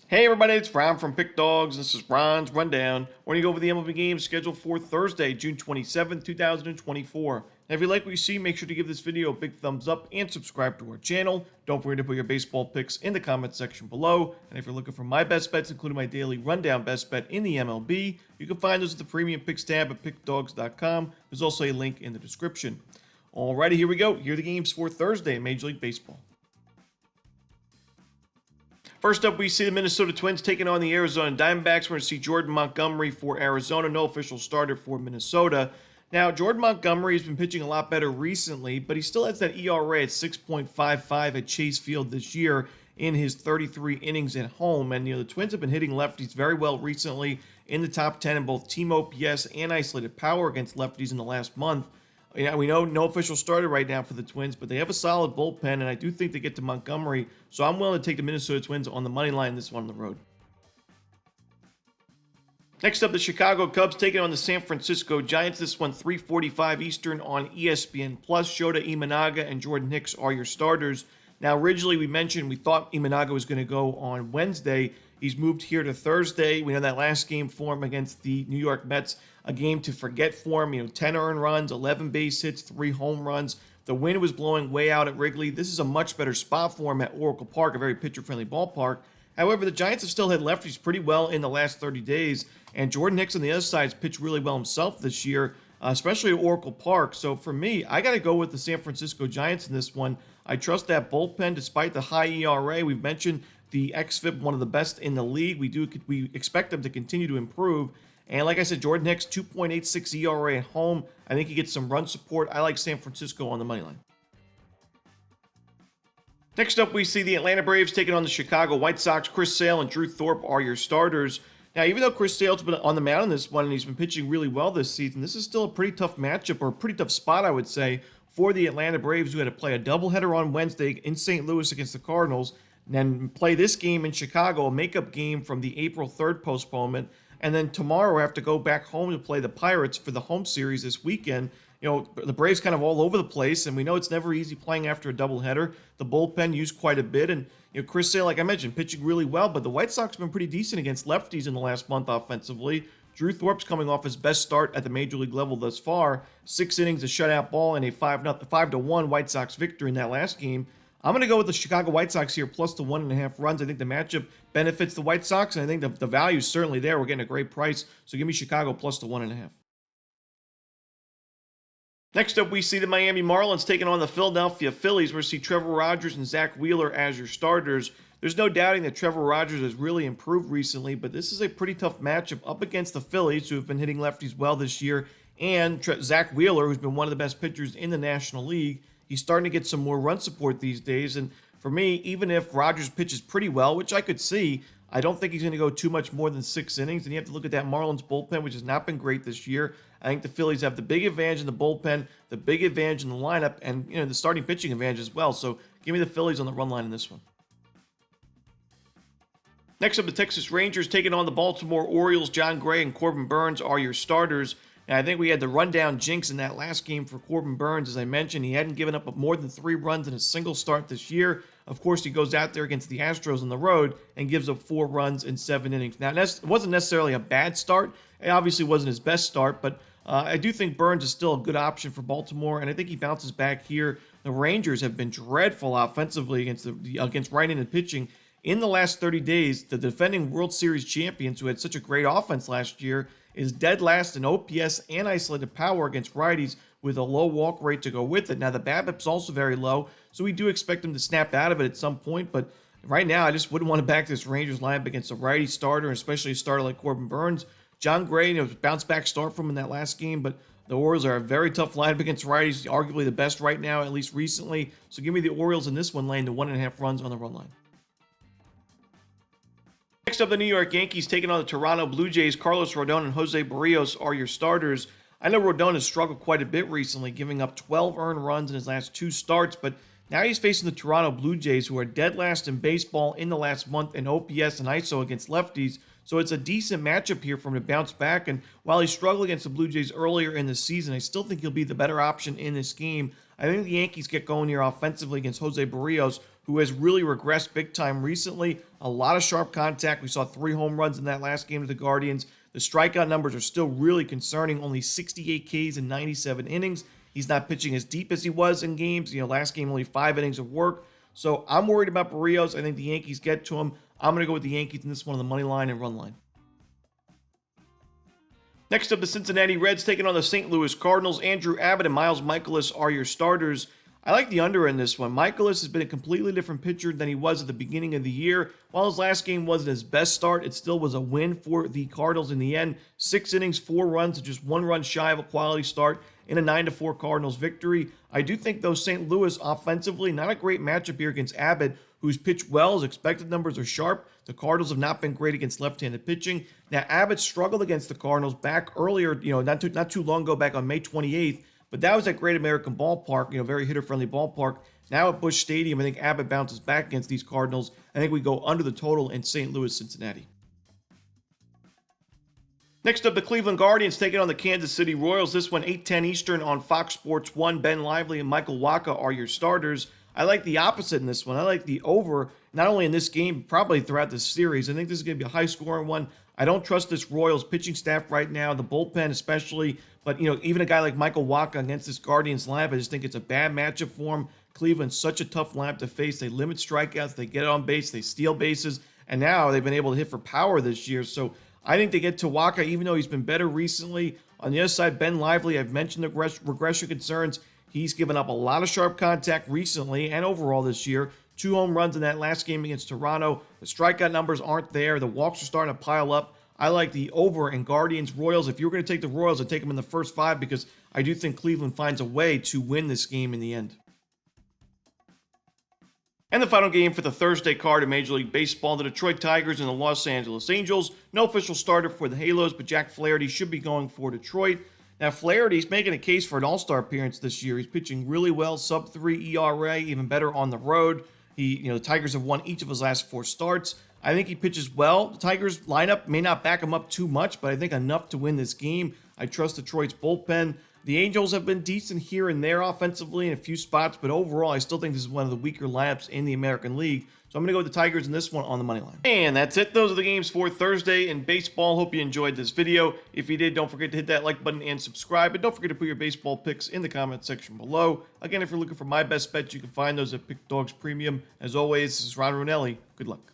Hey everybody, it's Ron from Pick Dawgz. This is Ron's Rundown. We're going to go over the MLB games scheduled for Thursday, June 27th, 2024. And if you like what you see, make sure to give this video a big thumbs up and subscribe to our channel. Don't forget to put your baseball picks in the comment section below. And if you're looking for my best bets, including my daily rundown best bet in the MLB, you can find those at the premium picks tab at pickdawgz.com. There's also a link in the description. Alrighty, here we go. Here are the games for Thursday in Major League Baseball. First up, we see the Minnesota Twins taking on the Arizona Diamondbacks. We're going to see Jordan Montgomery for Arizona, no official starter for Minnesota. Now, Jordan Montgomery has been pitching a lot better recently, but he still has that ERA at 6.55 at Chase Field this year in his 33 innings at home. And, the Twins have been hitting lefties very well recently in the top 10 in both team OPS and isolated power against lefties in the last month. Yeah, we know no official starter right now for the Twins, but they have a solid bullpen, and I do think they get to Montgomery, so I'm willing to take the Minnesota Twins on the money line this one on the road. Next up, the Chicago Cubs taking on the San Francisco Giants. This one 3:45 Eastern on ESPN+. Shota Imanaga and Jordan Hicks are your starters. Now, originally we mentioned we thought Imanaga was going to go on Wednesday. He's moved here to Thursday. We know that last game for him against the New York Mets, a game to forget for him. 10 earned runs, 11 base hits, 3 home runs. The wind was blowing way out at Wrigley. This is a much better spot for him at Oracle Park, a very pitcher-friendly ballpark. However, the Giants have still hit lefties pretty well in the last 30 days, and Jordan Hicks on the other side has pitched really well himself this year, especially at Oracle Park. So for me, I got to go with the San Francisco Giants in this one. I trust that bullpen despite the high ERA. We've mentioned the xFIP, one of the best in the league. We expect them to continue to improve. And like I said, Jordan Hicks, 2.86 ERA at home. I think he gets some run support. I like San Francisco on the money line. Next up, we see the Atlanta Braves taking on the Chicago White Sox. Chris Sale and Drew Thorpe are your starters. Now, even though Chris Sale's been on the mound in this one and he's been pitching really well this season, this is still a pretty tough matchup, or a pretty tough spot, I would say, for the Atlanta Braves, who had to play a doubleheader on Wednesday in St. Louis against the Cardinals, and then play this game in Chicago, a makeup game from the April 3rd postponement, and then tomorrow have to go back home to play the Pirates for the home series this weekend. The Braves kind of all over the place, and we know it's never easy playing after a doubleheader. The bullpen used quite a bit, and Chris Sale, like I mentioned, pitching really well, but the White Sox have been pretty decent against lefties in the last month offensively. Drew Thorpe's coming off his best start at the major league level thus far. 6 innings, a shutout ball, and a 5-1 White Sox victory in that last game. I'm going to go with the Chicago White Sox here, plus the 1.5 runs. I think the matchup benefits the White Sox, and I think the value is certainly there. We're getting a great price, so give me Chicago plus the 1.5. Next up, we see the Miami Marlins taking on the Philadelphia Phillies. We're going to see Trevor Rogers and Zach Wheeler as your starters. There's no doubting that Trevor Rogers has really improved recently, but this is a pretty tough matchup up against the Phillies, who have been hitting lefties well this year, and Zach Wheeler, who's been one of the best pitchers in the National League. He's starting to get some more run support these days, and for me, even if Rogers pitches pretty well, which I could see, I don't think he's going to go too much more than 6 innings, and you have to look at that Marlins bullpen, which has not been great this year. I think the Phillies have the big advantage in the bullpen, the big advantage in the lineup, and the starting pitching advantage as well, so give me the Phillies on the run line in this one. Next up, the Texas Rangers taking on the Baltimore Orioles. John Gray and Corbin Burnes are your starters. And I think we had the rundown jinx in that last game for Corbin Burnes. As I mentioned, he hadn't given up more than 3 runs in a single start this year. Of course, he goes out there against the Astros on the road and gives up 4 runs in 7 innings. Now, it wasn't necessarily a bad start. It obviously wasn't his best start, but I do think Burnes is still a good option for Baltimore, and I think he bounces back here. The Rangers have been dreadful offensively against right-handed pitching. In the last 30 days, the defending World Series champions, who had such a great offense last year, is dead last in OPS and isolated power against righties with a low walk rate to go with it. Now, the BABIP's also very low, so we do expect him to snap out of it at some point, but right now, I just wouldn't want to back this Rangers lineup against a righty starter, especially a starter like Corbin Burnes. John Gray, bounced back start from him in that last game, but the Orioles are a very tough lineup against righties, arguably the best right now, at least recently, so give me the Orioles in this one, laying the 1.5 runs on the run line. Next up, the New York Yankees taking on the Toronto Blue Jays. Carlos Rodon and Jose Barrios are your starters. I know Rodon has struggled quite a bit recently, giving up 12 earned runs in his last 2 starts, but now he's facing the Toronto Blue Jays, who are dead last in baseball in the last month in OPS and ISO against lefties. So it's a decent matchup here for him to bounce back. And while he struggled against the Blue Jays earlier in the season, I still think he'll be the better option in this game. I think the Yankees get going here offensively against Jose Barrios, who has really regressed big time recently. A lot of sharp contact. We saw 3 home runs in that last game to the Guardians. The strikeout numbers are still really concerning. Only 68 Ks in 97 innings. He's not pitching as deep as he was in games. Last game only 5 innings of work. So I'm worried about Berríos. I think the Yankees get to him. I'm going to go with the Yankees in this one on the money line and run line. Next up, the Cincinnati Reds taking on the St. Louis Cardinals. Andrew Abbott and Miles Mikolas are your starters. I like the under in this one. Mikolas has been a completely different pitcher than he was at the beginning of the year. While his last game wasn't his best start, it still was a win for the Cardinals in the end. 6 innings, 4 runs, just 1 run shy of a quality start in a 9-4 Cardinals victory. I do think, though, St. Louis offensively, not a great matchup here against Abbott, who's pitched well. His expected numbers are sharp. The Cardinals have not been great against left-handed pitching. Now, Abbott struggled against the Cardinals back earlier, not too long ago, back on May 28th, but that was at Great American Ballpark, very hitter-friendly ballpark. Now at Busch Stadium, I think Abbott bounces back against these Cardinals. I think we go under the total in St. Louis, Cincinnati. Next up, the Cleveland Guardians taking on the Kansas City Royals. This one, 8:10 Eastern on Fox Sports 1. Ben Lively and Michael Wacha are your starters. I like the opposite in this one. I like the over, not only in this game, but probably throughout this series. I think this is going to be a high-scoring one. I don't trust this Royals pitching staff right now, the bullpen especially. But, even a guy like Michael Wacha against this Guardians lineup, I just think it's a bad matchup for him. Cleveland's such a tough lineup to face. They limit strikeouts, they get on base, they steal bases, and now they've been able to hit for power this year. So I think they get to Wacha, even though he's been better recently. On the other side, Ben Lively, I've mentioned the regression concerns. He's given up a lot of sharp contact recently and overall this year. 2 home runs in that last game against Toronto. The strikeout numbers aren't there. The walks are starting to pile up. I like the over in Guardians Royals. If you were going to take the Royals, I'd take them in the first 5 because I do think Cleveland finds a way to win this game in the end. And the final game for the Thursday card in Major League Baseball, the Detroit Tigers and the Los Angeles Angels. No official starter for the Halos, but Jack Flaherty should be going for Detroit. Now, Flaherty's making a case for an all-star appearance this year. He's pitching really well, sub-3 ERA, even better on the road. The Tigers have won each of his last 4 starts. I think he pitches well. The Tigers lineup may not back him up too much, but I think enough to win this game. I trust Detroit's bullpen. The Angels have been decent here and there offensively in a few spots, but overall, I still think this is one of the weaker lineups in the American League. So I'm going to go with the Tigers in this one on the money line. And that's it. Those are the games for Thursday in baseball. Hope you enjoyed this video. If you did, don't forget to hit that like button and subscribe. And don't forget to put your baseball picks in the comment section below. Again, if you're looking for my best bets, you can find those at Pick Dawgz Premium. As always, this is Ron Romanelli. Good luck.